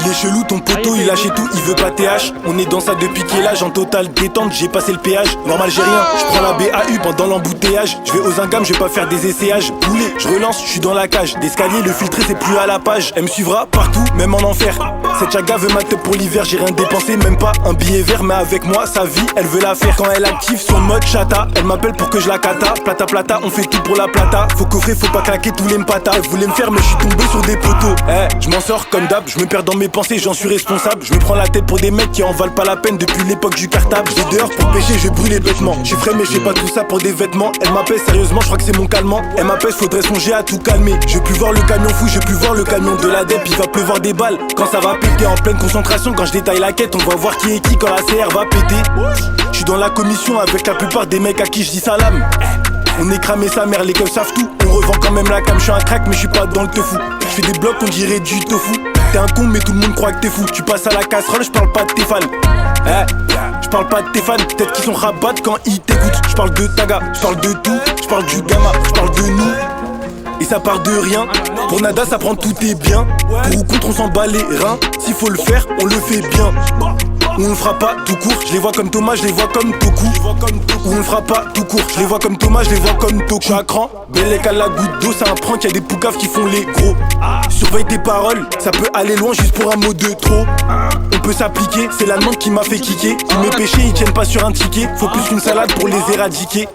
Il est chelou ton poteau, il lâche tout, il veut pas TH. On est dans ça depuis quel âge, en totale détente, j'ai passé le péage. Normal j'ai rien, je prends la BAU pendant l'embouteillage. Je vais aux ingam, je vais pas faire des essayages. Boulet, je relance, je suis dans la cage. D'escalier, le filtré c'est plus à la page. Elle me suivra partout, même en enfer. Cette chaga veut ma tête pour l'hiver, j'ai rien dépensé, même pas un billet vert. Mais avec moi, sa vie, elle veut la faire. Quand elle active son mode chata, elle m'appelle pour que je la cata. Plata plata, on fait tout pour la plata. Faut coffrer, faut pas claquer tous les mpatas. Elle voulait me faire, mais je suis tombé sur des poteaux. Je m'en sors comme d'hab, je me perds dans mes pensées, j'en suis responsable. Je me prends la tête pour des mecs qui en valent pas la peine depuis l'époque du cartable. J'ai dehors pour pêcher, je brûle les bêtement. Je suis frais mais je fais pas tout ça pour des vêtements. Elle m'appelle sérieusement, je crois que c'est mon calmant. Elle m'appelle, faudrait songer à tout calmer. Je veux plus voir le camion fou, je veux plus voir le camion de la DEP. Il va pleuvoir des balles quand ça va péter. En pleine concentration, quand je détaille la quête, on va voir qui est qui quand la CR va péter. Je suis dans la commission avec la plupart des mecs à qui je dis salam. On est cramé sa mère, les keufs savent tout. On revend quand même la cam, je suis un crack mais je suis pas dans le tofu. Je fais des blocs, on dirait du tofu. T'es un con mais tout le monde croit que t'es fou. Tu passes à la casserole, je parle pas de tes fans. Je parle pas de tes fans, peut-être qu'ils sont rabat quand ils t'écoutent. Je parle de Taga, je parle de tout. Je parle du gamma, je parle de nous. Et ça part de rien. Pour nada ça prend tout est bien. Pour ou contre on s'en bat les reins. S'il faut le faire, on le fait bien. Ou on le fera pas tout court, je les vois comme Thomas, je les vois comme Toku. Ou on le fera pas tout court, je les vois comme Thomas, je les vois comme Toku. J'suis à cran, Bellec à la goutte d'eau, c'est un prank, y'a des poucaves qui font les gros. Surveille tes paroles, ça peut aller loin juste pour un mot de trop. On peut s'appliquer, c'est l'allemande qui m'a fait kicker. Tous mes péchés ils tiennent pas sur un ticket, faut plus qu'une salade pour les éradiquer.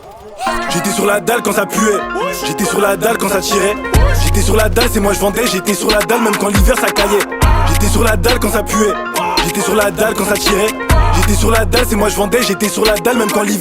J'étais sur la dalle quand ça puait, j'étais sur la dalle quand ça tirait. J'étais sur la dalle, c'est moi je vendais, j'étais sur la dalle même quand l'hiver ça caillait. J'étais sur la dalle quand ça puait, j'étais sur la dalle quand ça tirait. J'étais sur la dalle, c'est moi je vendais, j'étais sur la dalle même quand l'hiver